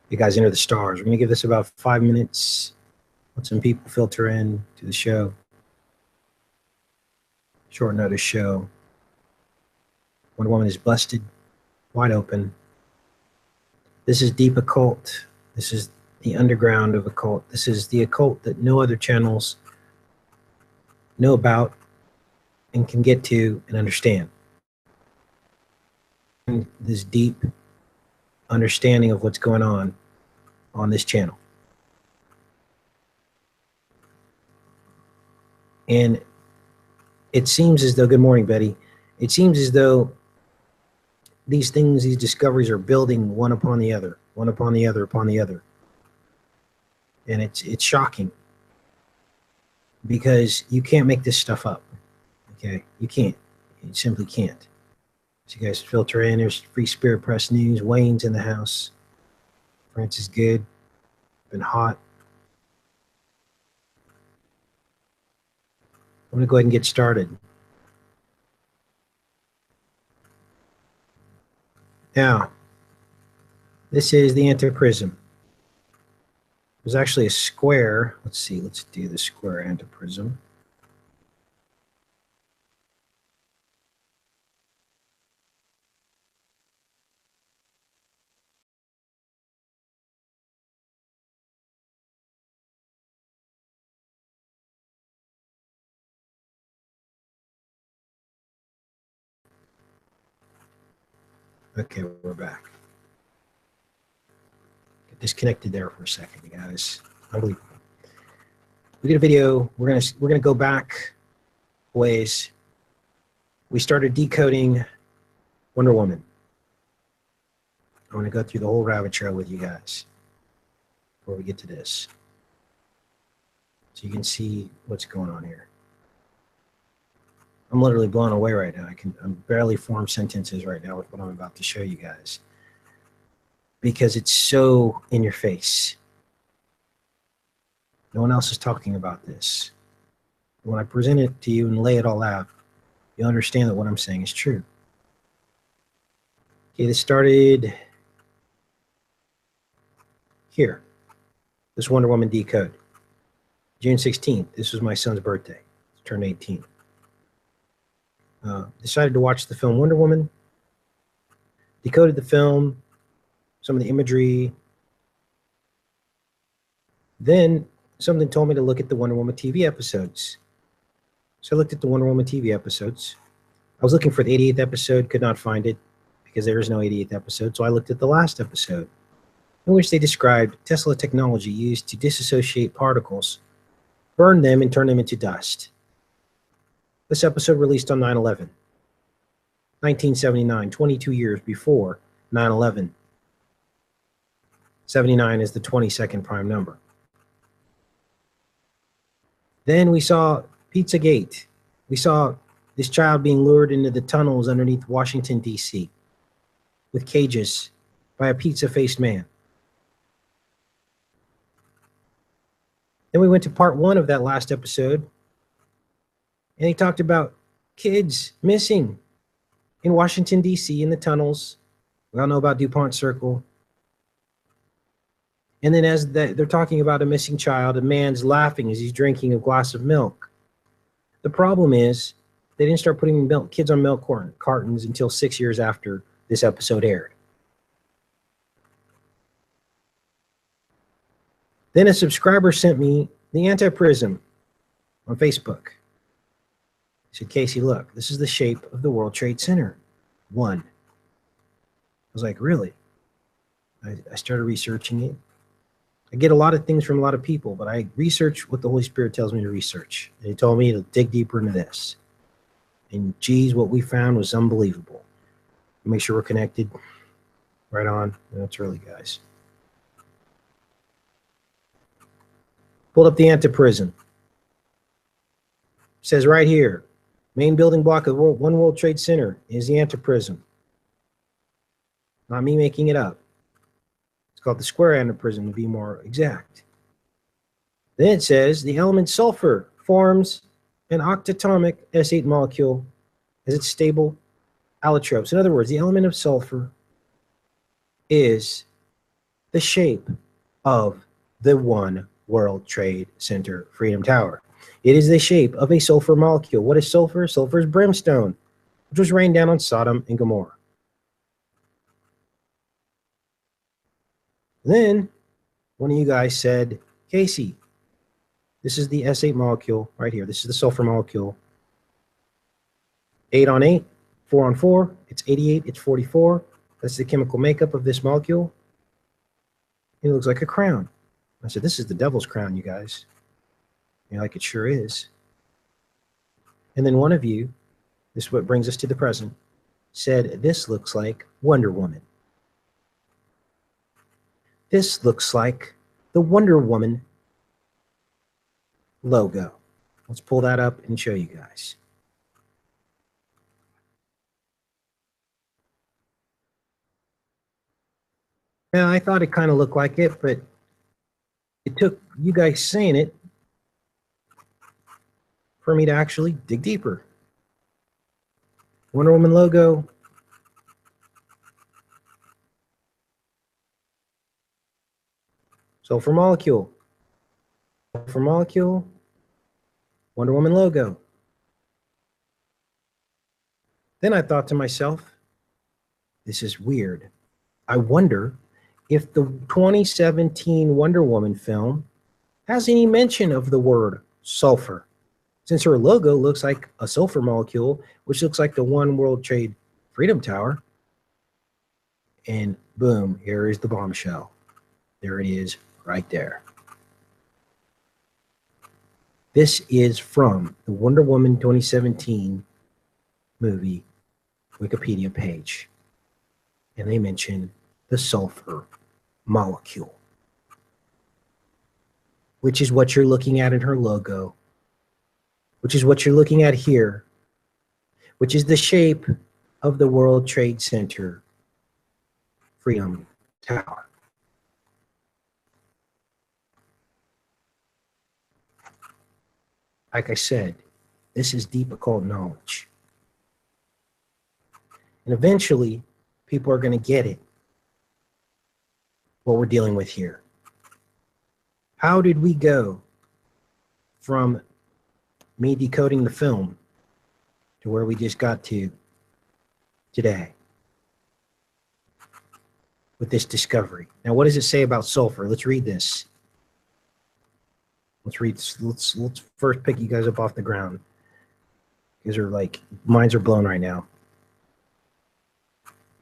You guys enter the stars. We're going to give this about 5 minutes. Let some people filter in to the show. Short notice show. Wonder Woman is busted, wide open. This is deep occult. This is the underground of occult. This is the occult that no other channels know about and can get to and understand. And this deep understanding of what's going on this channel. And it seems as though, good morning, Betty. It seems as though these things, these discoveries are building one upon the other, one upon the other, upon the other. And it's shocking because you can't make this stuff up. Okay, you can't. You simply can't. So you guys filter in. There's Free Spirit Press News. Wayne's in the house. Francis Good. Been hot. I'm going to go ahead and get started. Now, this is the antiprism. There's actually a square. Let's see. Let's do the square antiprism. Okay, we're back. Get disconnected there for a second, you guys. Unbelievable. We did a video. We're gonna go back ways. We started decoding Wonder Woman. I'm gonna go through the whole rabbit trail with you guys before we get to this, so you can see what's going on here. I'm literally blown away right now. I'm barely form sentences right now with what I'm about to show you guys because it's so in your face. No one else is talking about this. When I present it to you and lay it all out, you'll understand that what I'm saying is true. Okay, this started here. This Wonder Woman decode. June 16th. This was my son's birthday. He turned 18. Decided to watch the film Wonder Woman. Decoded the film, some of the imagery. Then something told me to look at the Wonder Woman TV episodes. So I looked at the Wonder Woman TV episodes. I was looking for the 88th episode, could not find it because there is no 88th episode. So I looked at the last episode, in which they described Tesla technology used to disassociate particles, burn them, and turn them into dust. This episode released on 9/11, 1979, 22 years before 9/11. 79 is the 22nd prime number. Then we saw Pizzagate. We saw this child being lured into the tunnels underneath Washington, D.C. with cages by a pizza-faced man. Then we went to part 1 of that last episode, and he talked about kids missing in Washington, D.C. in the tunnels. We all know about DuPont Circle. And then as they're talking about a missing child, a man's laughing as he's drinking a glass of milk. The problem is they didn't start putting kids on milk cartons until 6 years after this episode aired. Then a subscriber sent me the antiprism on Facebook. He said, Casey, look, this is the shape of the World Trade Center. 1. I was like, really? I started researching it. I get a lot of things from a lot of people, but I research what the Holy Spirit tells me to research. And he told me to dig deeper into this. And geez, what we found was unbelievable. Make sure we're connected. Right on. That's early, guys. Pulled up the antiprism. Says right here, main building block of One World Trade Center is the antiprism. Not me making it up. It's called the square antiprism to be more exact. Then it says the element sulfur forms an octatomic S8 molecule as its stable allotropes. In other words, the element of sulfur is the shape of the One World Trade Center Freedom Tower. It is the shape of a sulfur molecule. What is sulfur? Sulfur is brimstone, which was rained down on Sodom and Gomorrah. Then one of you guys said, Casey, this is the S8 molecule right here. This is the sulfur molecule. 8 on 8, 4 on 4. It's 88, it's 44. That's the chemical makeup of this molecule. It looks like a crown. I said, this is the devil's crown, you guys. You're like, it sure is. And then one of you, this is what brings us to the present, said, this looks like Wonder Woman. This looks like the Wonder Woman logo. Let's pull that up and show you guys. Yeah, I thought it kind of looked like it, but it took you guys saying it for me to actually dig deeper. Wonder Woman logo. Sulfur molecule. Sulfur molecule. Wonder Woman logo. Then I thought to myself, this is weird. I wonder if the 2017 Wonder Woman film has any mention of the word sulfur, since her logo looks like a sulfur molecule, which looks like the One World Trade Freedom Tower. And boom, here is the bombshell. There it is right there. This is from the Wonder Woman 2017 movie Wikipedia page. And they mention the sulfur molecule, which is what you're looking at in her logo, which is what you're looking at here, which is the shape of the World Trade Center Freedom Tower. Like I said, this is deep occult knowledge. And eventually, people are going to get it, what we're dealing with here. How did we go from me decoding the film to where we just got to today with this discovery? Now, what does it say about sulfur? Let's read this. Let's read this. Let's first pick you guys up off the ground. You guys are like, minds are blown right now.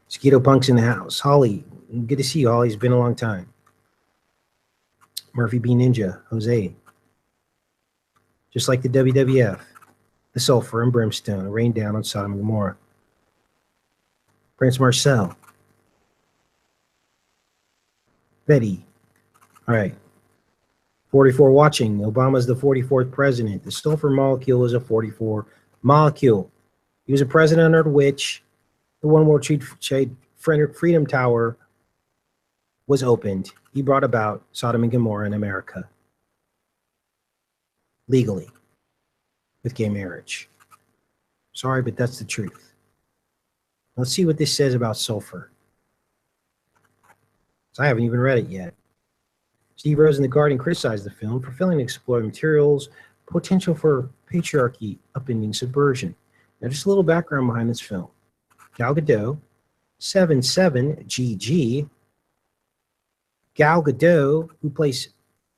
Mosquito Punk's in the house. Holly, good to see you, Holly. It's been a long time. Murphy B. Ninja, Jose. Just like the WWF, the sulfur and brimstone rained down on Sodom and Gomorrah. Prince Marcel. Betty. All right. 44 watching. Obama's the 44th president. The sulfur molecule is a 44 molecule. He was a president under which the One World Trade Freedom Tower was opened. He brought about Sodom and Gomorrah in America legally with gay marriage. Sorry, but that's the truth. Let's see what this says about sulfur. So I haven't even read it yet. Steve Rose in The Guardian criticized the film for failing to explore materials, potential for patriarchy, upending subversion. Now, just a little background behind this film. Gal Gadot, 77GG. Gal Gadot, who plays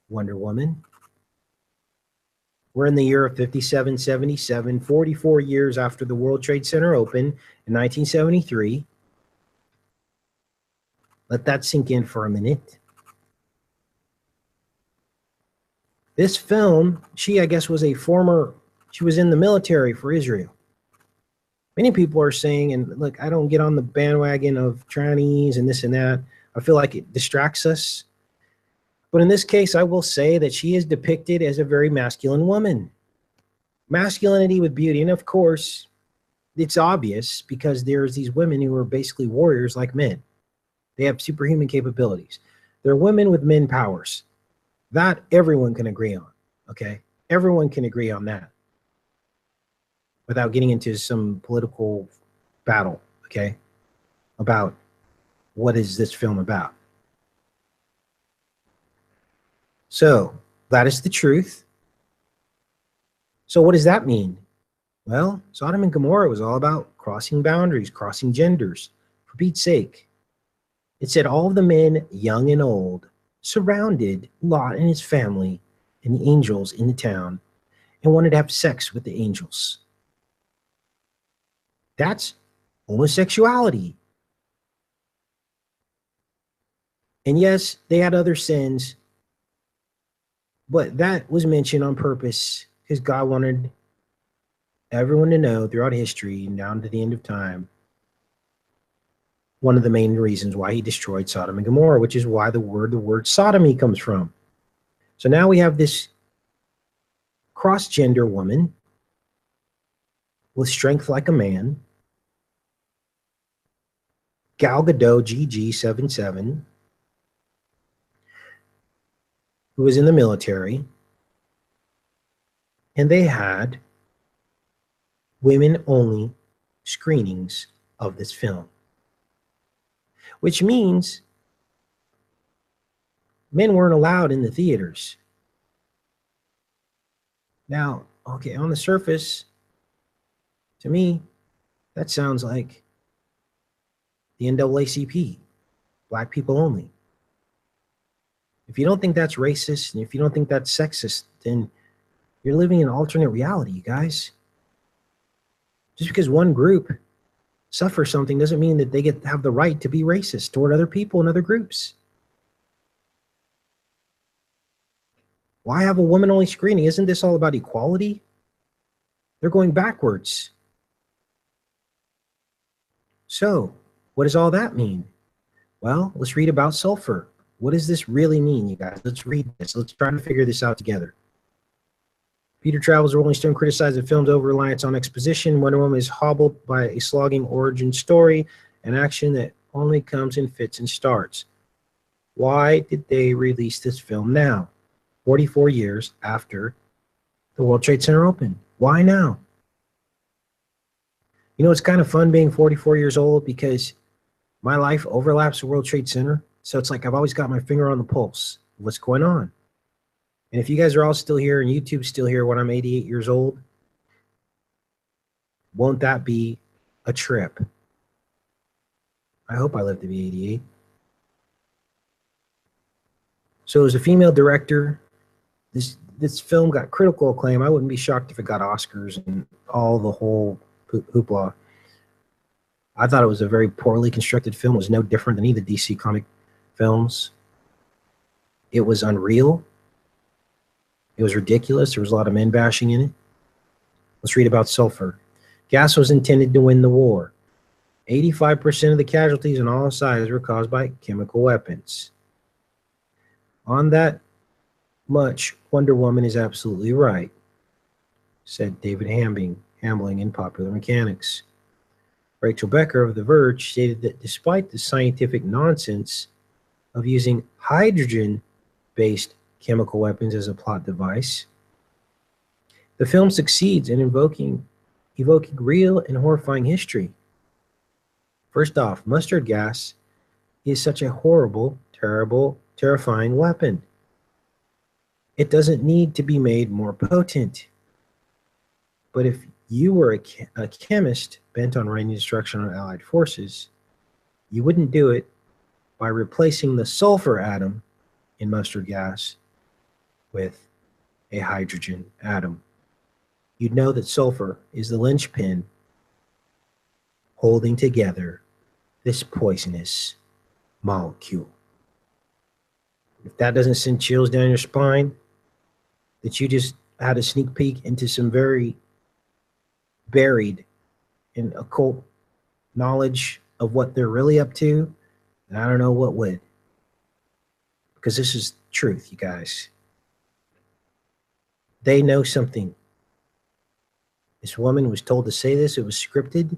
Wonder Woman. We're in the year of 5777, 44 years after the World Trade Center opened in 1973. Let that sink in for a minute. This film, I guess, was she was in the military for Israel. Many people are saying, and look, I don't get on the bandwagon of trannies and this and that. I feel like it distracts us. But in this case, I will say that she is depicted as a very masculine woman. Masculinity with beauty. And of course, it's obvious because there's these women who are basically warriors like men. They have superhuman capabilities. They're women with men powers. That everyone can agree on, okay? Everyone can agree on that without getting into some political battle, okay, about what is this film about. So that is the truth. So what does that mean? Well, Sodom and Gomorrah was all about crossing boundaries, crossing genders. For Pete's sake, it said all of the men, young and old, surrounded Lot and his family and the angels in the town and wanted to have sex with the angels. That's homosexuality. And yes, they had other sins, but that was mentioned on purpose because God wanted everyone to know throughout history and down to the end of time one of the main reasons why he destroyed Sodom and Gomorrah, which is why the word sodomy comes from. So now we have this cross-gender woman with strength like a man, Gal Gadot GG77, who was in the military, and they had women-only screenings of this film, which means men weren't allowed in the theaters. Now, okay, on the surface, to me, that sounds like the NAACP, black people only. If you don't think that's racist, and if you don't think that's sexist, then you're living in an alternate reality, you guys. Just because one group suffers something doesn't mean that they have the right to be racist toward other people and other groups. Why have a woman-only screening? Isn't this all about equality? They're going backwards. So, what does all that mean? Well, let's read about sulfur. What does this really mean, you guys? Let's read this. Let's try to figure this out together. Peter Travels, Rolling Stone criticized the film's over-reliance on exposition. Wonder Woman is hobbled by a slogging origin story and action that only comes in fits and starts. Why did they release this film now, 44 years after the World Trade Center opened? Why now? You know, it's kind of fun being 44 years old because my life overlaps the World Trade Center. So it's like I've always got my finger on the pulse of what's going on. And if you guys are all still here and YouTube's still here when I'm 88 years old, won't that be a trip? I hope I live to be 88. So as a female director, this film got critical acclaim. I wouldn't be shocked if it got Oscars and all the whole hoopla. I thought it was a very poorly constructed film. It was no different than either DC comic films. It was unreal. It was ridiculous. There was a lot of men bashing in it. Let's read about sulfur. Gas was intended to win the war. 85% of the casualties on all sides were caused by chemical weapons. On that much, Wonder Woman is absolutely right, said David Hambling in Popular Mechanics. Rachel Becker of The Verge stated that despite the scientific nonsense of using hydrogen-based chemical weapons as a plot device, the film succeeds in evoking real and horrifying history. First off, mustard gas is such a horrible, terrible, terrifying weapon. It doesn't need to be made more potent. But if you were a chemist bent on raining destruction on Allied forces, you wouldn't do it by replacing the sulfur atom in mustard gas with a hydrogen atom. You'd know that sulfur is the linchpin holding together this poisonous molecule. If that doesn't send chills down your spine, that you just had a sneak peek into some very buried in occult knowledge of what they're really up to, and I don't know what would. Because this is truth, you guys. They know something. This woman was told to say this. It was scripted.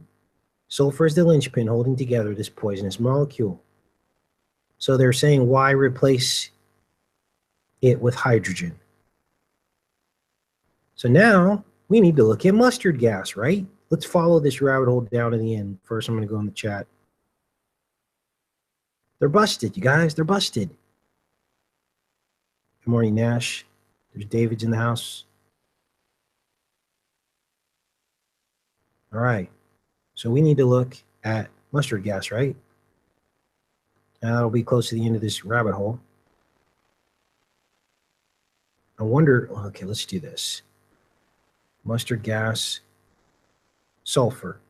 Sulfur is the linchpin holding together this poisonous molecule. So they're saying, why replace it with hydrogen? So now we need to look at mustard gas, right? Let's follow this rabbit hole down to the end. First, I'm going to go in the chat. They're busted, you guys. They're busted. Good morning, Nash. There's David's in the house. All right. So we need to look at mustard gas, right? Now that'll be close to the end of this rabbit hole. I wonder, okay, let's do this. Mustard gas, sulfur.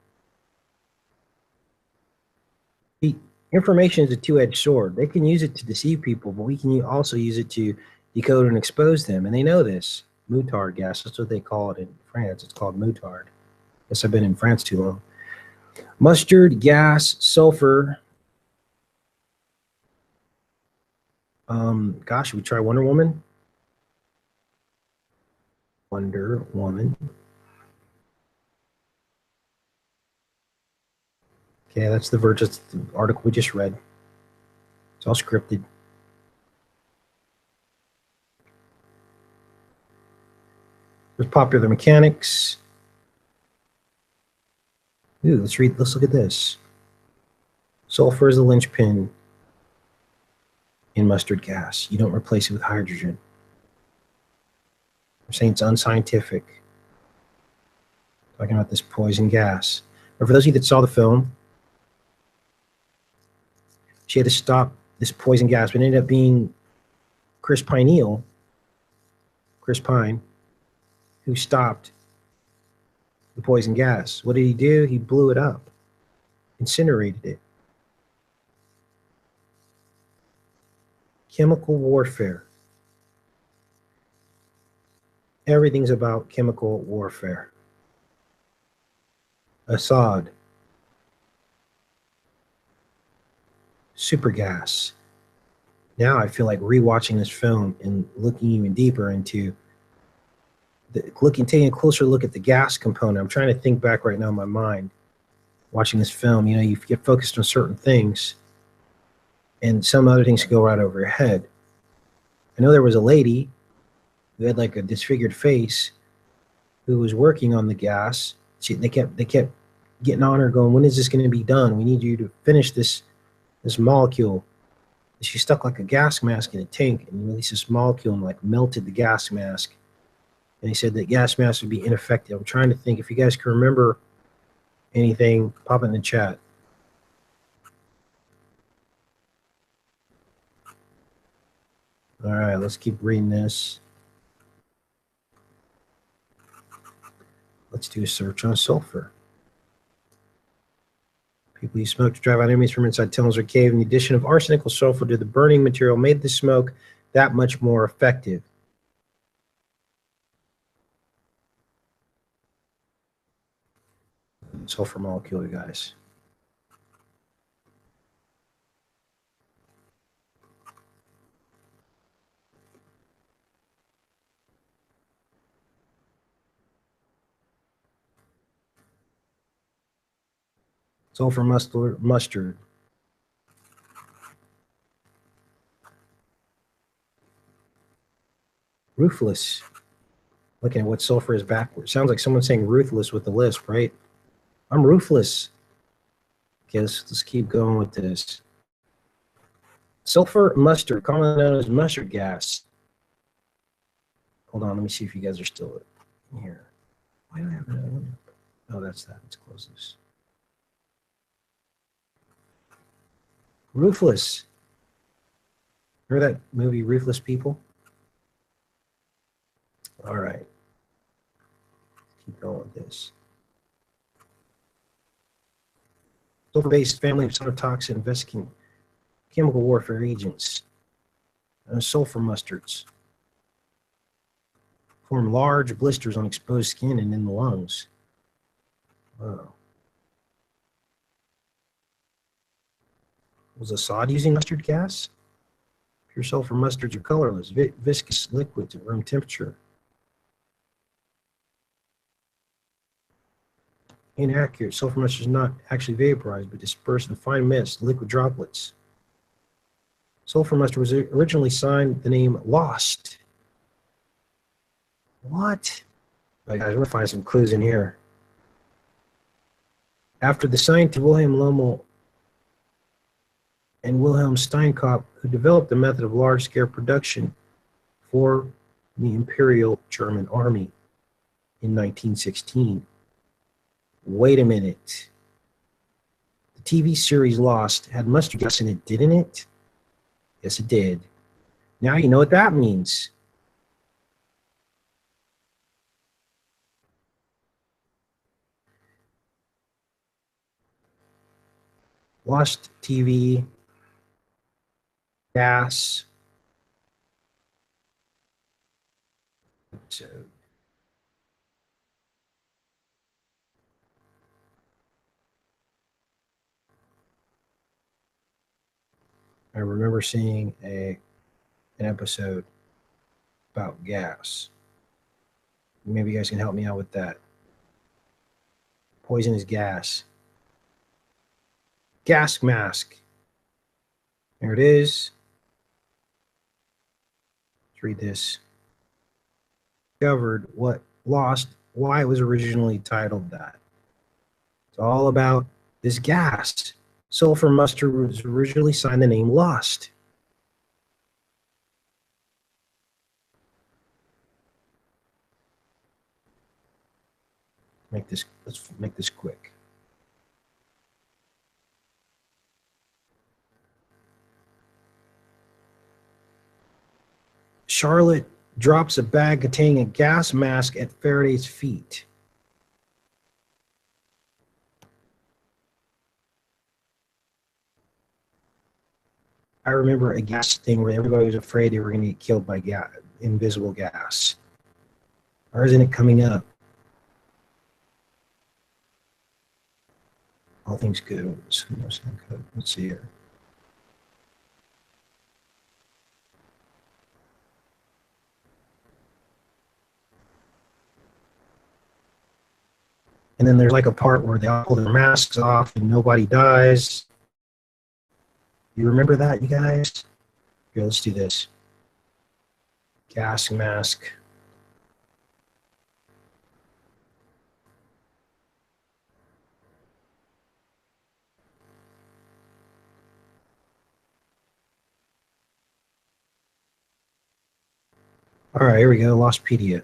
The information is a two-edged sword. They can use it to deceive people, but we can also use it to decode and expose them. And they know this. Mutard gas, that's what they call it in France. It's called mutard. Guess I've been in France too long. Mustard gas, sulfur. Gosh, should we try Wonder Woman? Wonder Woman. Okay, that's the article we just read. It's all scripted. There's popular mechanics. Ooh, let's look at this. Sulfur is the linchpin in mustard gas. You don't replace it with hydrogen. I'm saying it's unscientific. Talking about this poison gas. But for those of you that saw the film, she had to stop this poison gas, but it ended up being Chris Pine, who stopped the poison gas. What did he do? He blew it up, incinerated it. Chemical warfare. Everything's about chemical warfare. Assad. Super gas. Now I feel like rewatching this film and looking even deeper into taking a closer look at the gas component. I'm trying to think back right now in my mind, watching this film. You know, you get focused on certain things, and some other things go right over your head. I know there was a lady who had like a disfigured face who was working on the gas. They kept getting on her, going, "When is this going to be done? We need you to finish this molecule." And she stuck like a gas mask in a tank and released this molecule and like melted the gas mask. And he said that gas mask would be ineffective. I'm trying to think if you guys can remember anything. Pop it in the chat. All right, let's keep reading this. Let's do a search on sulfur. People use smoke to drive out enemies from inside tunnels or caves. And the addition of arsenic or sulfur to the burning material made the smoke that much more effective. Sulfur molecule, you guys. Sulfur mustard. Ruthless. Looking at what sulfur is backwards. Sounds like someone saying ruthless with the lisp, right? I'm ruthless. Okay, let's keep going with this. Sulfur mustard, commonly known as mustard gas. Hold on, let me see if you guys are still in here. Why do I have another one? Oh, that's that. Let's close this. Ruthless. Remember that movie, Ruthless People? All right. Keep going with this. Sulfur-based family of cytotoxin investigating chemical warfare agents. Sulfur mustards form large blisters on exposed skin and in the lungs. Wow. Was Assad using mustard gas? Pure sulfur mustards are colorless, viscous liquids at room temperature. Inaccurate. Sulfur mustard is not actually vaporized, but dispersed in fine mist, liquid droplets. Sulfur mustard was originally signed the name Lost. What? All right, guys, we're going to find some clues in here. After the scientist Wilhelm Lommel and Wilhelm Steinkopf, who developed the method of large-scale production for the Imperial German Army in 1916. Wait a minute. The TV series Lost had mustard gas in it, didn't it? Yes, it did. Now you know what that means. Lost TV, gas. So I remember seeing an episode about gas. Maybe you guys can help me out with that. Poisonous gas. Gas mask. There it is. Let's read this. Discovered what Lost, why it was originally titled that. It's all about this gas. Sulfur mustard was originally signed the name Lost. Let's make this quick. Charlotte drops a bag containing a gas mask at Faraday's feet. I remember a gas thing where everybody was afraid they were going to get killed by gas, invisible gas. Or isn't it coming up? All things good. Let's see here. And then there's like a part where they all pull their masks off and nobody dies. You remember that, you guys? Here, let's do this. Gas mask. All right, here we go. Lostpedia.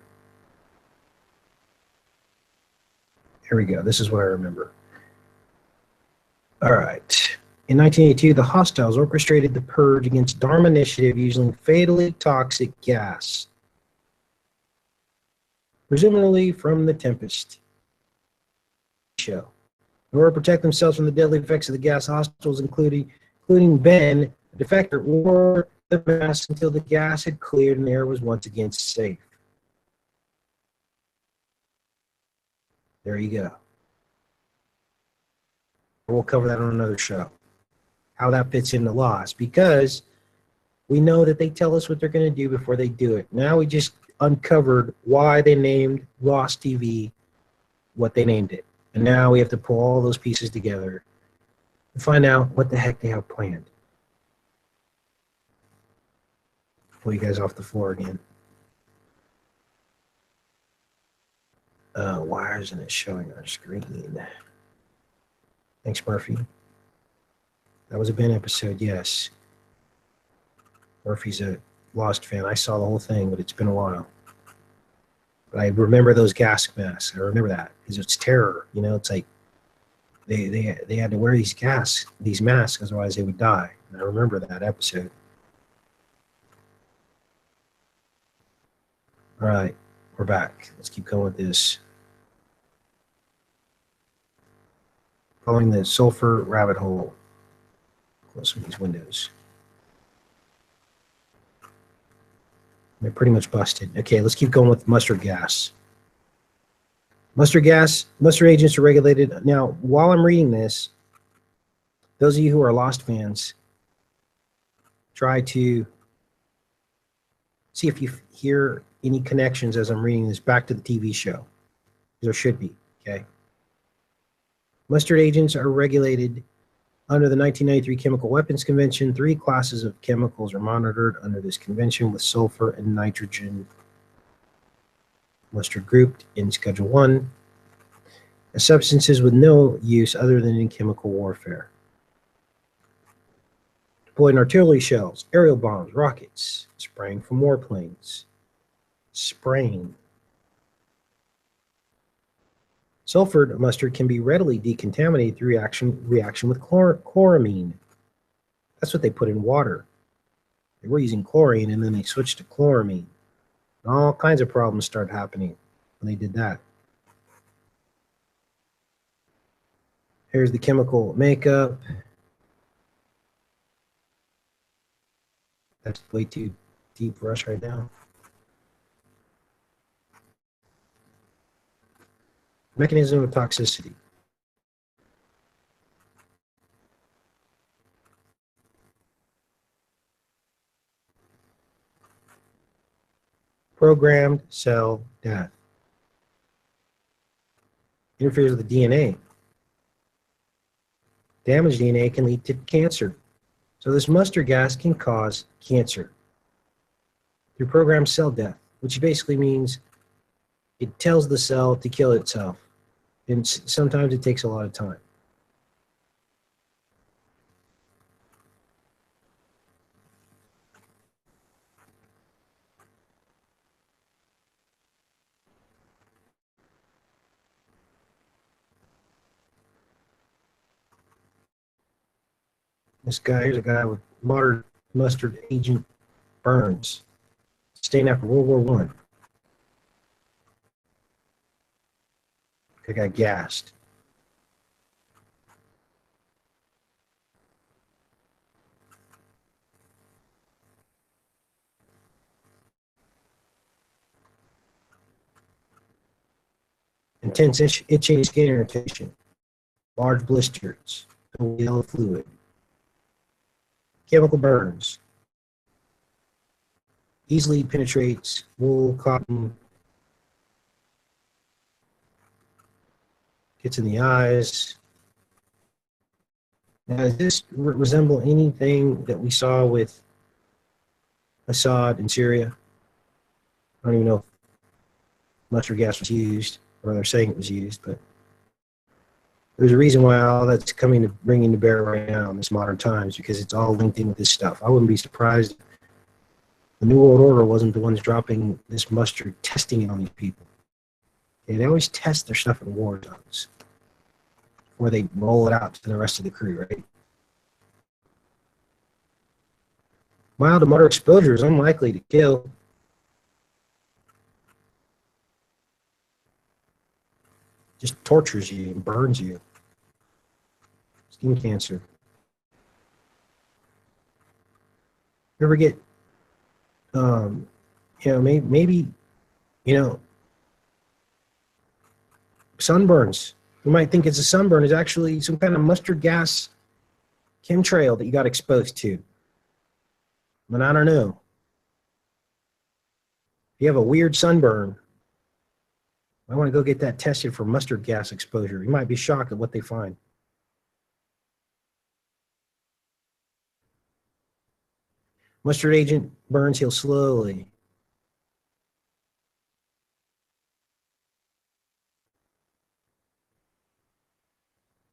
Here we go. This is what I remember. All right. In 1982, the hostiles orchestrated the purge against Dharma Initiative using fatally toxic gas, presumably from the Tempest show. In order to protect themselves from the deadly effects of the gas, hostiles, including Ben, a defector, wore the mask until the gas had cleared and the air was once again safe. There you go. We'll cover that on another show. How that fits into Lost, because we know that they tell us what they're going to do before they do it. Now we just uncovered why they named Lost TV what they named it. And now we have to pull all those pieces together and find out what the heck they have planned. Pull you guys off the floor again. Why isn't it showing our screen? Thanks, Murphy. That was a Ben episode, yes. Murphy's a Lost fan. I saw the whole thing, but it's been a while. But I remember those gas masks. I remember that because it's terror. You know, it's like they had to wear these masks, otherwise they would die. And I remember that episode. All right, we're back. Let's keep going with this. Following the sulfur rabbit hole. Close some of these windows. They're pretty much busted. Okay, let's keep going with mustard gas. Mustard agents are regulated. Now, while I'm reading this, those of you who are Lost fans, try to see if you hear any connections as I'm reading this back to the TV show. There should be, okay? Mustard agents are regulated under the 1993 Chemical Weapons Convention. 3 classes of chemicals are monitored under this convention, with sulfur and nitrogen mustard grouped in Schedule 1 as substances with no use other than in chemical warfare. deployed artillery shells, aerial bombs, rockets, spraying from warplanes. Spraying. Sulfur mustard can be readily decontaminated through reaction with chloramine. That's what they put in water. They were using chlorine, and then they switched to chloramine. And all kinds of problems started happening when they did that. Here's the chemical makeup. That's way too deep for us right now. Mechanism of toxicity. Programmed cell death. Interferes with the DNA. Damaged DNA can lead to cancer. So this mustard gas can cause cancer through programmed cell death, which basically means it tells the cell to kill itself. And sometimes it takes a lot of time. This guy, here's a guy with modern mustard agent burns, staying after World War I. I got gassed. Intense itching, skin irritation, large blisters, yellow fluid, chemical burns, easily penetrates wool, cotton, gets in the eyes. Now, does this resemble anything that we saw with Assad in Syria? I don't even know if mustard gas was used, or they're saying it was used, but there's a reason why all that's bringing to bear right now in this modern times, because it's all linked in with this stuff. I wouldn't be surprised if the New World Order wasn't the ones dropping this mustard, testing it on these people. Okay, they always test their stuff in war zones before they roll it out to the rest of the crew, right? Mild to moderate exposure is unlikely to kill. Just tortures you and burns you. Skin cancer. You ever get, maybe, sunburns. You might think it's a sunburn. It's actually some kind of mustard gas chemtrail that you got exposed to. But I don't know. If you have a weird sunburn, I want to go get that tested for mustard gas exposure. You might be shocked at what they find. Mustard agent burns heal slowly.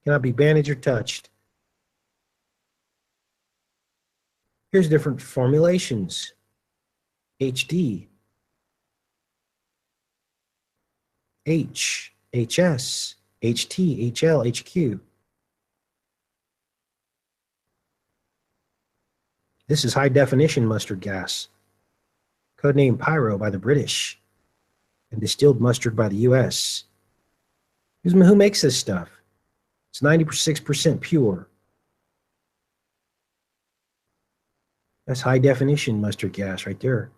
Cannot be bandaged or touched. Here's different formulations. HD, H, HS, HT, HL, HQ. This is high definition mustard gas, codenamed Pyro by the British, and distilled mustard by the US. Who makes this stuff? It's 96% pure. That's high definition mustard gas right there.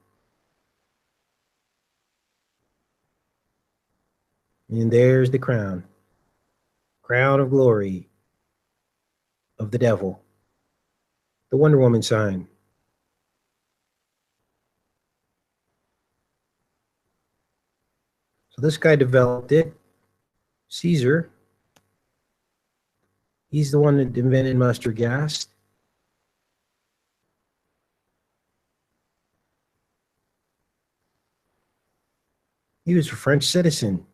And there's the crown. Crown of glory of the devil. The Wonder Woman sign. So this guy developed it. Caesar. He's the one that invented mustard gas. He was a French citizen.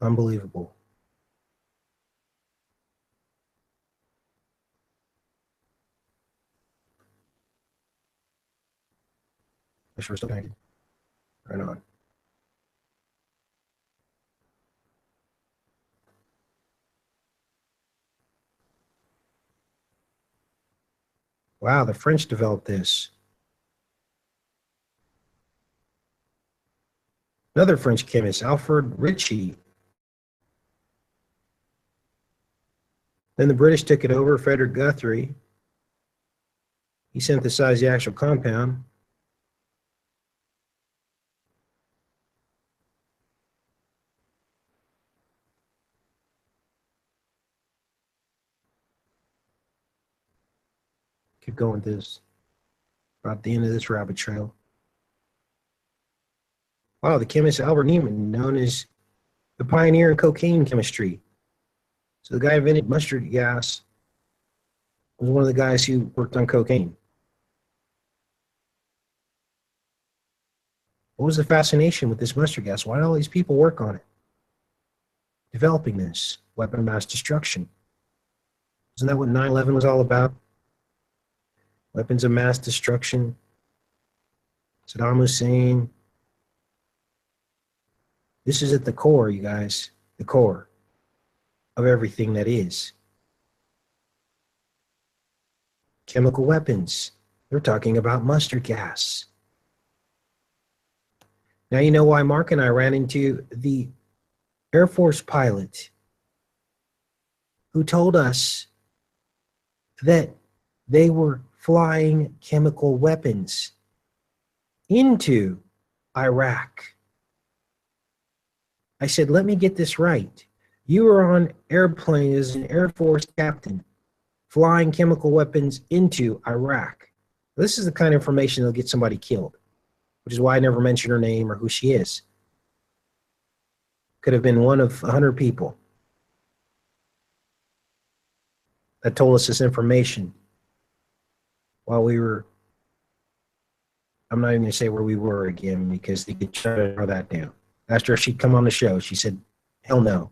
Unbelievable. I sure still connected. Right on. Wow, the French developed this. Another French chemist, Alfred Ritchie. Then the British took it over, Frederick Guthrie. He synthesized the actual compound. Keep going with this. About the end of this rabbit trail. Wow, the chemist Albert Neiman, known as the pioneer in cocaine chemistry. So the guy invented mustard gas, was one of the guys who worked on cocaine. What was the fascination with this mustard gas? Why did all these people work on it? Developing this weapon of mass destruction. Isn't that what 9/11 was all about? Weapons of mass destruction. Saddam Hussein. This is at the core, you guys. The core of everything that is. Chemical weapons. They're talking about mustard gas. Now you know why Mark and I ran into the Air Force pilot who told us that they were flying chemical weapons into Iraq. I said, let me get this right. You were on airplane as an Air Force captain flying chemical weapons into Iraq. This is the kind of information that'll get somebody killed, which is why I never mentioned her name or who she is. Could have been one of 100 people that told us this information while we were, I'm not even going to say where we were again because they could shut that down. Asked her if she'd come on the show. She said, hell no.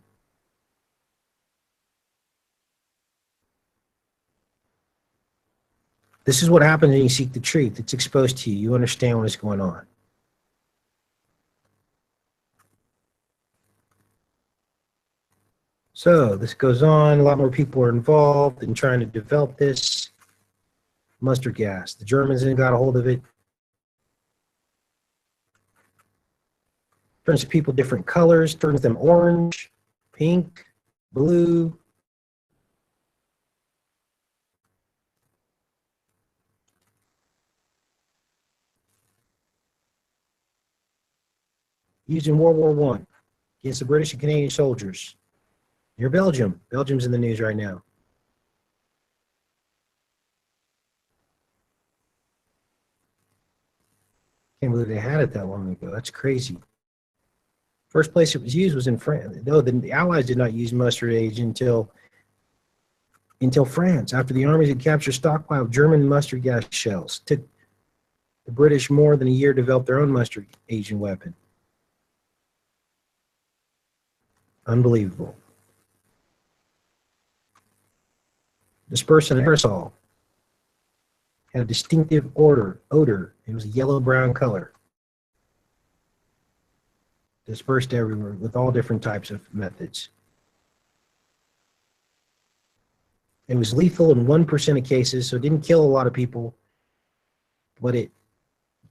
This is what happens when you seek the truth. It's exposed to you. You understand what is going on. So this goes on. A lot more people are involved in trying to develop this mustard gas. The Germans then got a hold of it. Turns people different colors, turns them orange, pink, blue. Used in World War I against the British and Canadian soldiers. Near Belgium. Belgium's in the news right now. Can't believe they had it that long ago. That's crazy. First place it was used was in France. No, the Allies did not use mustard age until France, after the armies had captured a stockpile of German mustard gas shells. Took the British more than a year to develop their own mustard agent weapon. Unbelievable. Dispersant aerosol had a distinctive odor. It was a yellow-brown color. Dispersed everywhere with all different types of methods. It was lethal in 1% of cases, so it didn't kill a lot of people, but it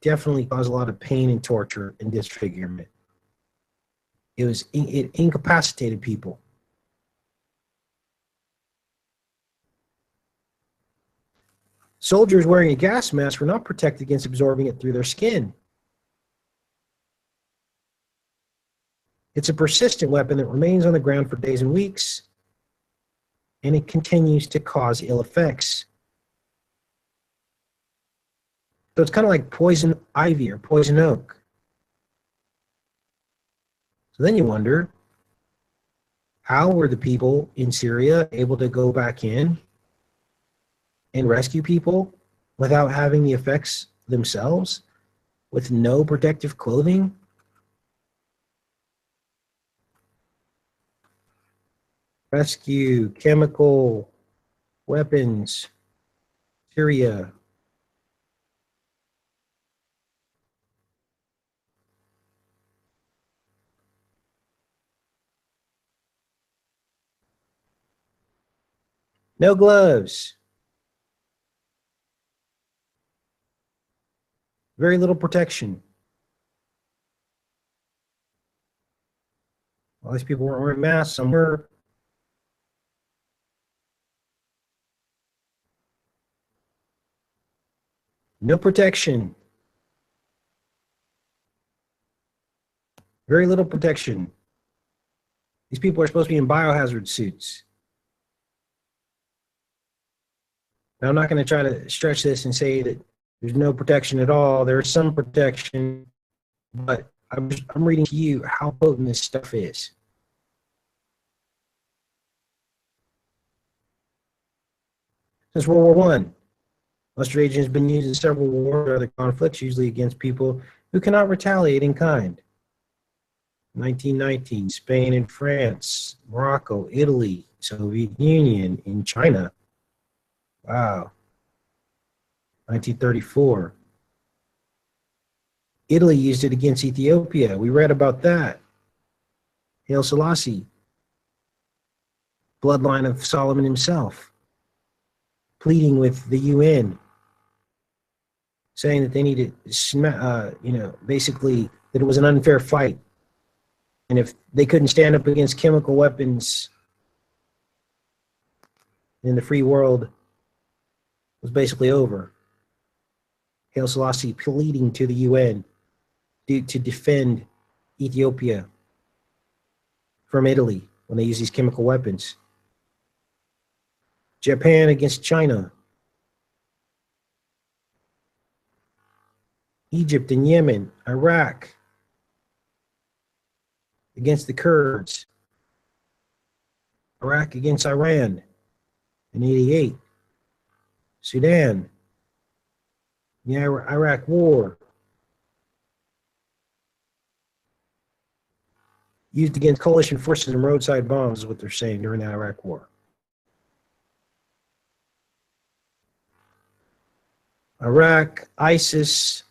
definitely caused a lot of pain and torture and disfigurement. It incapacitated people. Soldiers wearing a gas mask were not protected against absorbing it through their skin. It's a persistent weapon that remains on the ground for days and weeks, and it continues to cause ill effects. So it's kind of like poison ivy or poison oak. So then you wonder, how were the people in Syria able to go back in and rescue people without having the effects themselves, with no protective clothing? rescue, chemical, weapons, Syria. No gloves. Very little protection. All these people weren't wearing masks. Some were. No protection. Very little protection. These people are supposed to be in biohazard suits. Now, I'm not going to try to stretch this and say that there's no protection at all. There's some protection, but I'm reading to you how potent this stuff is. Since World War I, mustard agent has been used in several wars or other conflicts, usually against people who cannot retaliate in kind. 1919, Spain and France, Morocco, Italy, Soviet Union, in China. Wow. 1934. Italy used it against Ethiopia. We read about that. Haile Selassie, bloodline of Solomon himself, pleading with the UN, saying that they needed, basically that it was an unfair fight. And if they couldn't stand up against chemical weapons, then the free world was basically over. Haile Selassie pleading to the UN to defend Ethiopia from Italy when they use these chemical weapons. Japan against China. Egypt and Yemen, Iraq against the Kurds. Iraq against Iran in 88. Sudan, the Iraq War. Used against coalition forces and roadside bombs is what they're saying during the Iraq War. Iraq, ISIS,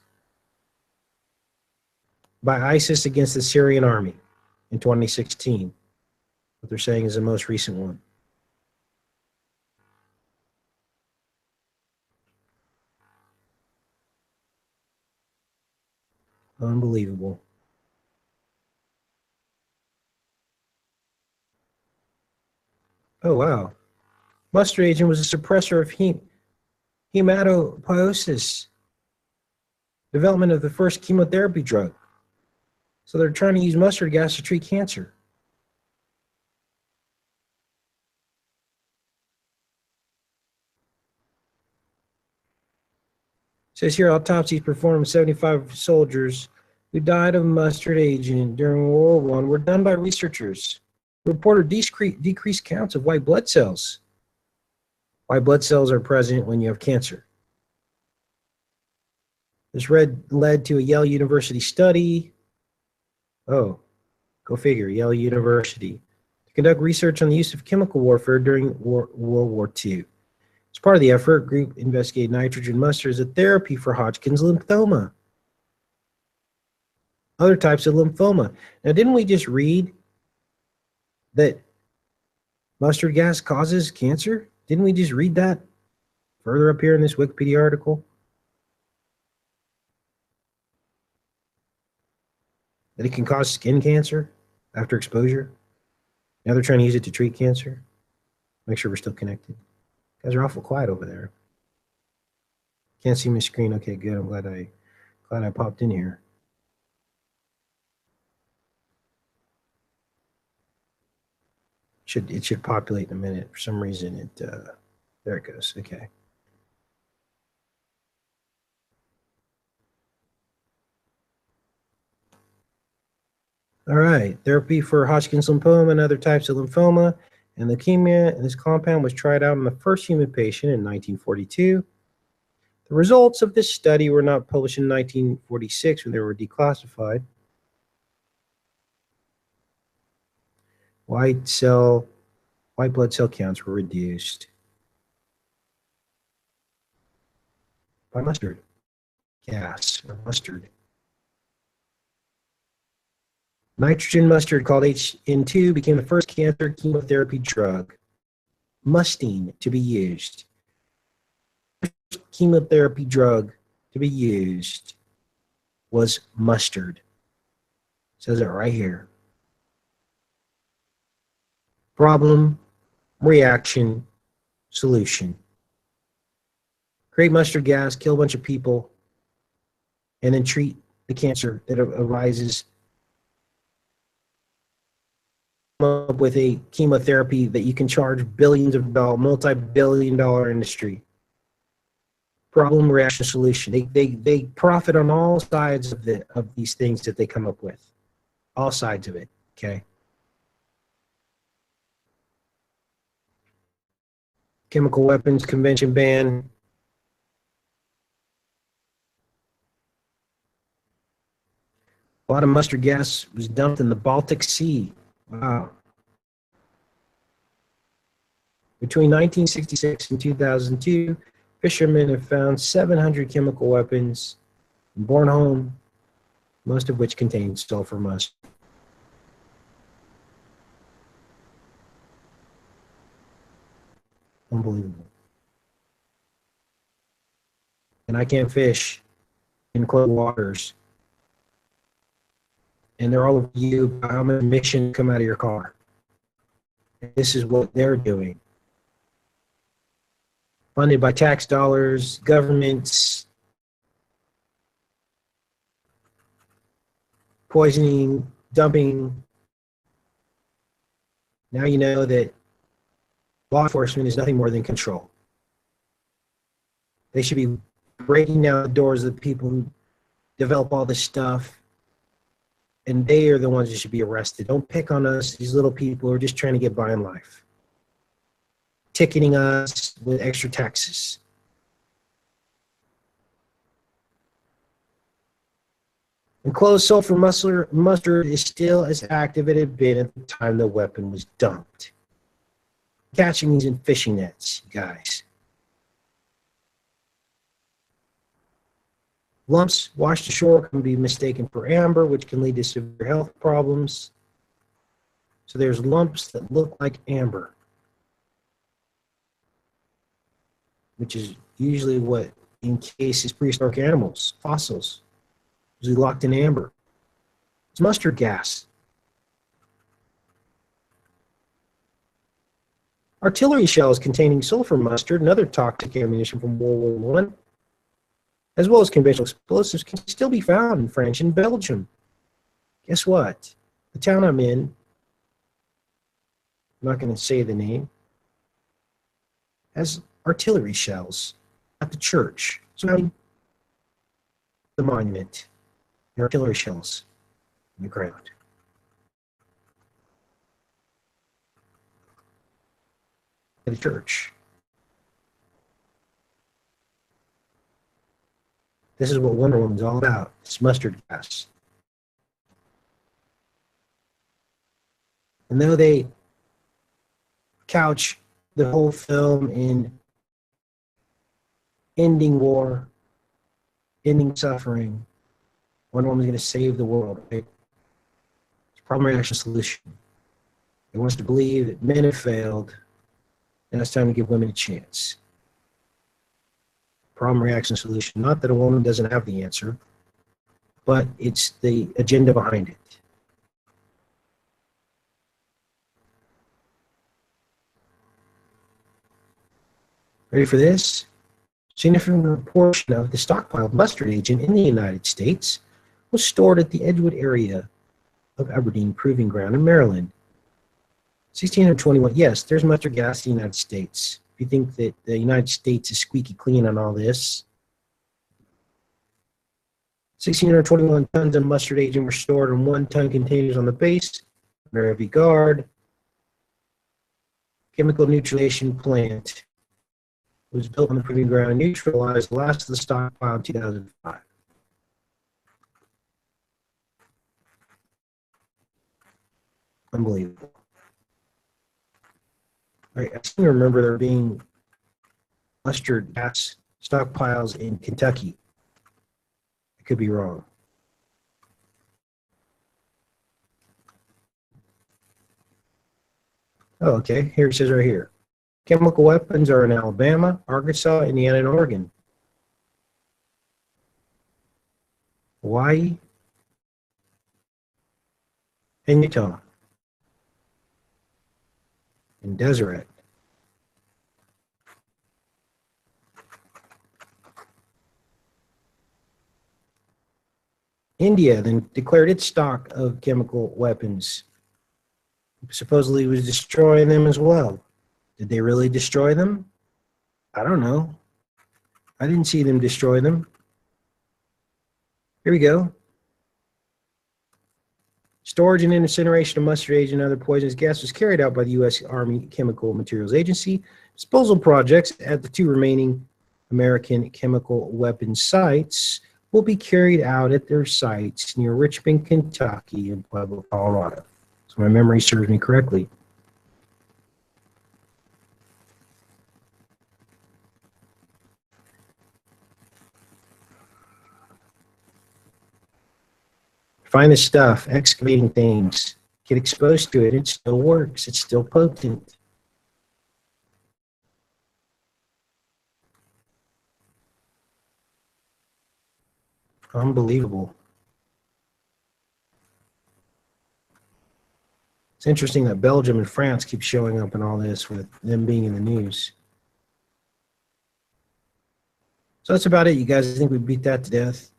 by ISIS against the Syrian army in 2016. What they're saying is the most recent one. Unbelievable. Oh, wow. Mustard agent was a suppressor of hematopoiesis, development of the first chemotherapy drug. So they're trying to use mustard gas to treat cancer. It says here, autopsies performed 75 soldiers who died of mustard agent during World War I were done by researchers who reported decreased counts of white blood cells. White blood cells are present when you have cancer. This led to a Yale University study. Oh, go figure, Yale University. To conduct research on the use of chemical warfare during World War II. As part of the effort, group investigated nitrogen mustard as a therapy for Hodgkin's lymphoma. Other types of lymphoma. Now, didn't we just read that mustard gas causes cancer? Didn't we just read that further up here in this Wikipedia article? That it can cause skin cancer after exposure. Now they're trying to use it to treat cancer. Make sure we're still connected. You guys are awful quiet over there. Can't see my screen. Okay, good. I'm glad I popped in here. It should populate in a minute. For some reason, there it goes. Okay. All right. Therapy for Hodgkin's lymphoma and other types of lymphoma and leukemia. And this compound was tried out on the first human patient in 1942. The results of this study were not published in 1946 when they were declassified. White cell White blood cell counts were reduced by mustard gas or mustard. Nitrogen mustard, called HN2, became the first cancer chemotherapy drug. Mustine to be used. Chemotherapy drug to be used was mustard. It says it right here. Problem, reaction, solution. Create mustard gas, kill a bunch of people, and then treat the cancer that arises. Come up with a chemotherapy that you can charge billions of dollars, multi-billion-dollar industry. Problem, reaction, solution. They profit on all sides of these things that they come up with. All sides of it. Okay. Chemical weapons convention ban. A lot of mustard gas was dumped in the Baltic Sea. Wow. Between 1966 and 2002, fishermen have found 700 chemical weapons in Bornholm, most of which contain sulfur mustard. Unbelievable. And I can't fish in cold waters. And they're all over you about how many emissions come out of your car. And this is what they're doing. Funded by tax dollars, governments, poisoning, dumping. Now you know that law enforcement is nothing more than control. They should be breaking down the doors of the people who develop all this stuff, and they are the ones that should be arrested. Don't pick on us, these little people who are just trying to get by in life. Ticketing us with extra taxes. Enclosed sulfur mustard is still as active as it had been at the time the weapon was dumped. Catching these in fishing nets, guys. Lumps washed ashore can be mistaken for amber, which can lead to severe health problems. So there's lumps that look like amber, which is usually what encases prehistoric animals, fossils, usually locked in amber. It's mustard gas. Artillery shells containing sulfur mustard and other toxic ammunition from World War I, as well as conventional explosives, can still be found in France and Belgium. Guess what? The town I'm in, I'm not going to say the name, has artillery shells at the church surrounding the monument. The artillery shells in the ground. At the church. This is what Wonder Woman's all about. It's mustard gas. And though they couch the whole film in ending war, ending suffering, Wonder Woman's going to save the world, right? It's problem, reaction, solution. It wants to believe that men have failed, and it's time to give women a chance. Problem, reaction, solution. Not that a woman doesn't have the answer, but it's the agenda behind it. Ready for this? A significant portion of the stockpiled mustard agent in the United States was stored at the Edgewood area of Aberdeen Proving Ground in Maryland. 1621, yes, there's mustard gas in the United States. If you think that the United States is squeaky clean on all this. 1,621 tons of mustard agent were stored in 1-ton containers on the base under heavy guard. Chemical neutralization plant was built on the proving ground and neutralized the last of the stockpile in 2005. Unbelievable. I seem to remember there being mustard gas stockpiles in Kentucky. I could be wrong. Oh, okay. Here it says right here. Chemical weapons are in Alabama, Arkansas, Indiana, and Oregon. Hawaii and Utah. And Deseret. India then declared its stock of chemical weapons. Supposedly was destroying them as well. Did they really destroy them? I don't know. I didn't see them destroy them. Here we go. Storage and incineration of mustard agent and other poisonous gas was carried out by the U.S. Army Chemical Materials Agency. Disposal projects at the 2 remaining American chemical weapons sites will be carried out at their sites near Richmond, Kentucky, and Pueblo, Colorado. So my memory serves me correctly. Find the stuff, excavating things, get exposed to it. It still works. It's still potent. Unbelievable. It's interesting that Belgium and France keep showing up in all this with them being in the news. So that's about it, you guys. I think we beat that to death.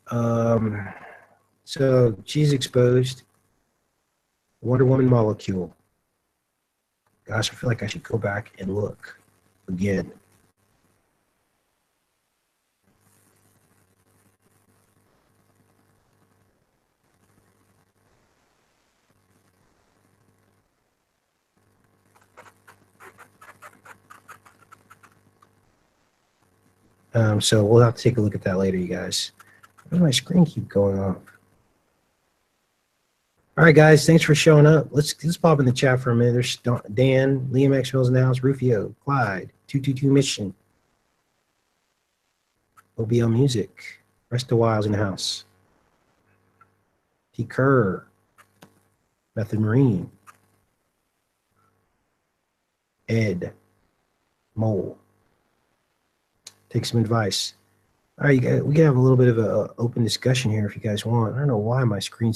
So she's exposed. Wonder Woman molecule. Gosh, I feel like I should go back and look again. So we'll have to take a look at that later, you guys. Why does my screen keep going off? All right, guys, thanks for showing up. Let's pop in the chat for a minute. There's Dan, Liam X Mills in the house, Rufio, Clyde, 222 Mission, OBL Music, Rest of Wiles in the house, T. Kerr, Method Marine, Ed, Mole. Take some advice. All right, you guys, we can have a little bit of an open discussion here if you guys want. I don't know why my screen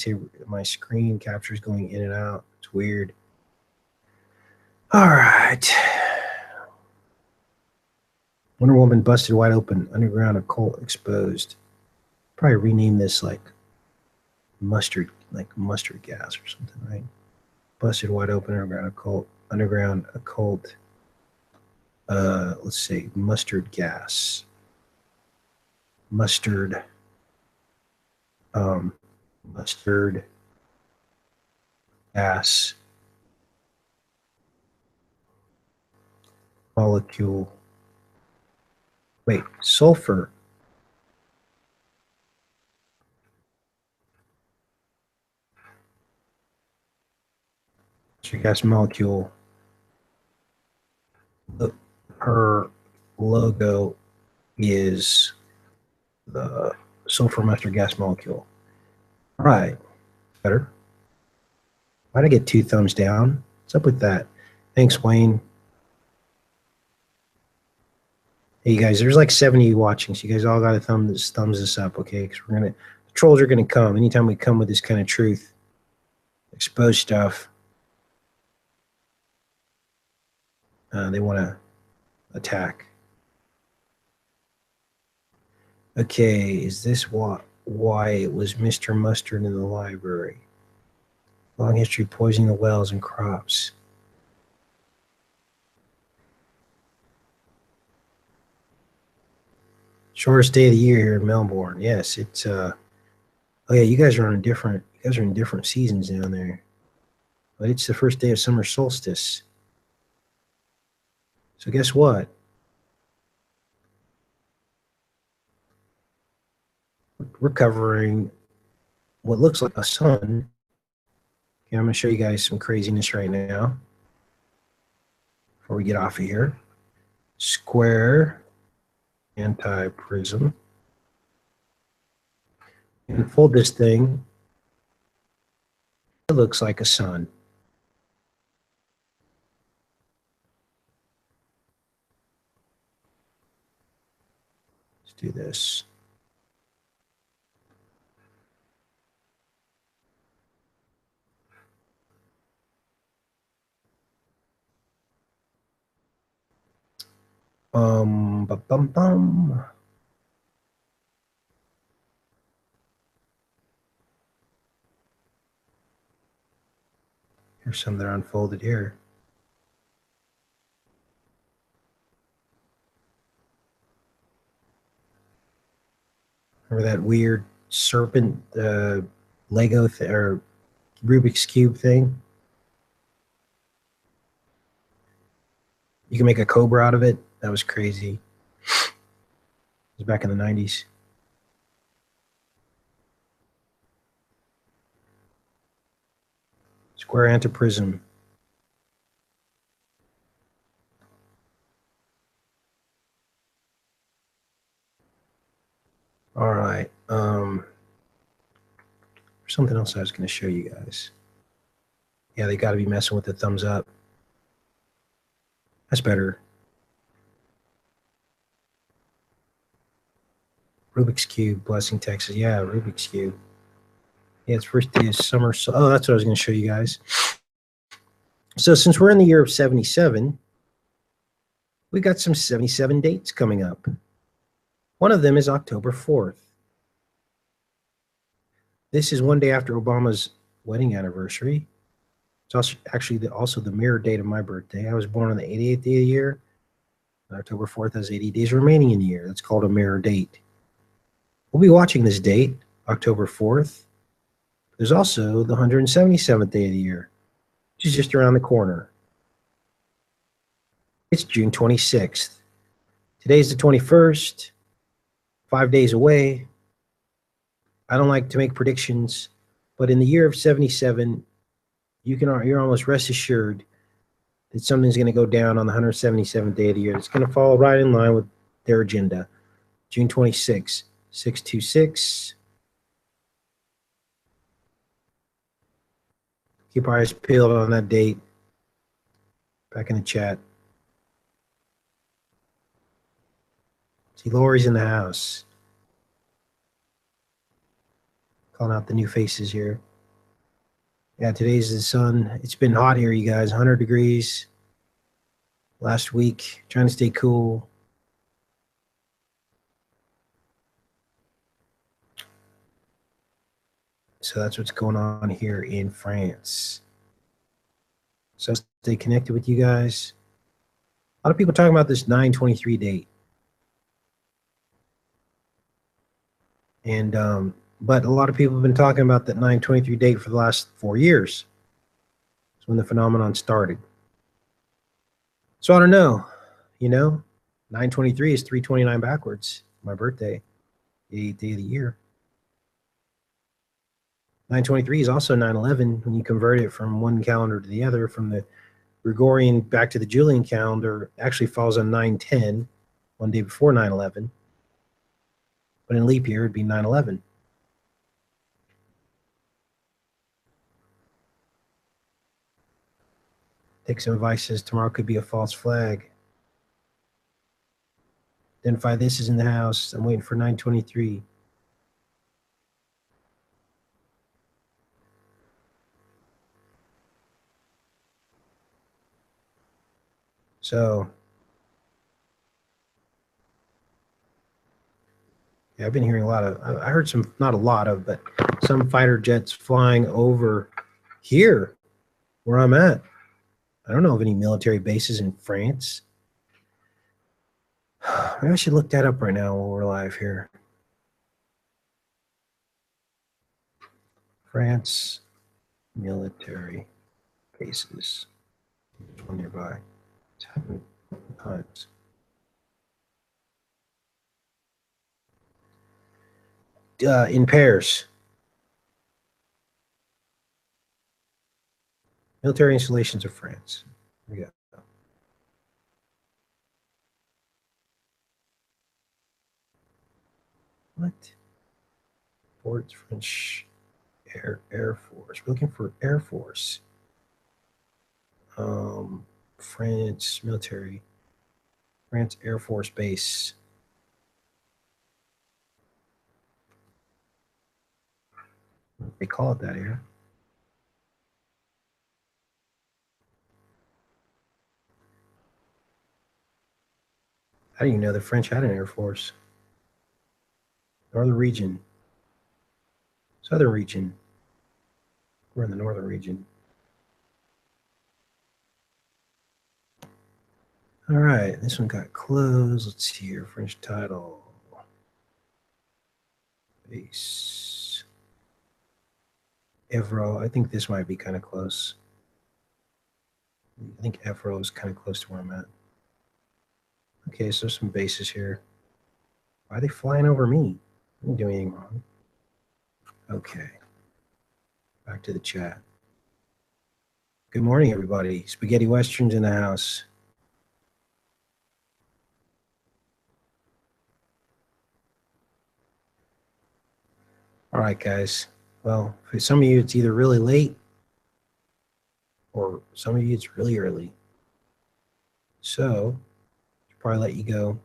capture is going in and out. It's weird. All right. Wonder Woman busted wide open. Underground occult exposed. Probably rename this like mustard gas or something, right? Busted wide open. Underground occult. Let's say mustard gas. Mustard gas molecule. Wait, sulfur. Mustard gas molecule. Her logo is the sulfur mustard gas molecule. All right, better. Why'd I get 2 thumbs down? What's up with that? Thanks, Wayne. Hey, you guys, there's like 70 watching, so you guys all got to thumbs this up, okay? Because the trolls are gonna come anytime we come with this kind of truth, expose stuff. They want to attack. Okay, is this why it was Mr. Mustard in the library? Long history poisoning the wells and crops. Shortest day of the year here in Melbourne. Yes, it's oh yeah, you guys are in different seasons down there. But it's the first day of summer solstice. So guess what? We're covering what looks like a sun. Okay, I'm going to show you guys some craziness right now. before we get off of here. Square anti-prism. And fold this thing. It looks like a sun. Let's do this. Bum, bum, bum. Here's some that are unfolded here. Remember that weird serpent Lego or Rubik's Cube thing? You can make a cobra out of it. That was crazy. It was back in the 90s. Square antiprism. All right. Something else I was going to show you guys. Yeah, they got to be messing with the thumbs up. That's better. Rubik's Cube, Blessing, Texas. Yeah, Rubik's Cube. Yeah, it's first day of summer. So, oh, that's what I was going to show you guys. So since we're in the year of 77, we got some 77 dates coming up. One of them is October 4th. This is one day after Obama's wedding anniversary. It's also actually also the mirror date of my birthday. I was born on the 88th day of the year. October 4th has 80 days remaining in the year. That's called a mirror date. We'll be watching this date, October 4th. There's also the 177th day of the year, which is just around the corner. It's June 26th. Today's the 21st, 5 days away. I don't like to make predictions, but in the year of 77, you're almost rest assured that something's going to go down on the 177th day of the year. It's going to fall right in line with their agenda. June 26th, 626. Keep our eyes peeled on that date. Back in the chat. See, Lori's in the house. Calling out the new faces here. Yeah, today's the sun. It's been hot here, you guys. 100 degrees last week. Trying to stay cool. So that's what's going on here in France. So stay connected with you guys. A lot of people talking about this 9/23 date. And but a lot of people have been talking about that 9/23 date for the last 4 years. It's when the phenomenon started. So I don't know, 9/23 is 329 backwards. My birthday, the 8th day of the year. 9/23 is also 9/11 when you convert it from one calendar to the other, from the Gregorian back to the Julian calendar. Actually falls on 9/10, one day before 9/11. But in leap year, it'd be 9/11. Take some advice, says tomorrow could be a false flag. Identify this is in the house. I'm waiting for 9/23. So, yeah, I've been hearing a lot of, I heard some, not a lot of, but some fighter jets flying over here where I'm at. I don't know of any military bases in France. Maybe I should look that up right now while we're live here. France military bases nearby. It's happened times. In pairs. Military installations of France. There we go. What? Fort French Air Force. We're looking for Air Force. France military. France Air Force Base. They call it that here. How do you know the French had an Air Force? Northern region. Southern region. We're in the northern region. All right, this one got closed. Let's see here. French title. Base. Evro. I think this might be kind of close. I think Evro is kind of close to where I'm at. Okay, so some bases here. Why are they flying over me? I didn't do anything wrong. Okay. Back to the chat. Good morning, everybody. Spaghetti Westerns in the house. All right, guys. Well, for some of you, it's either really late or some of you, it's really early. So, I'll probably let you go.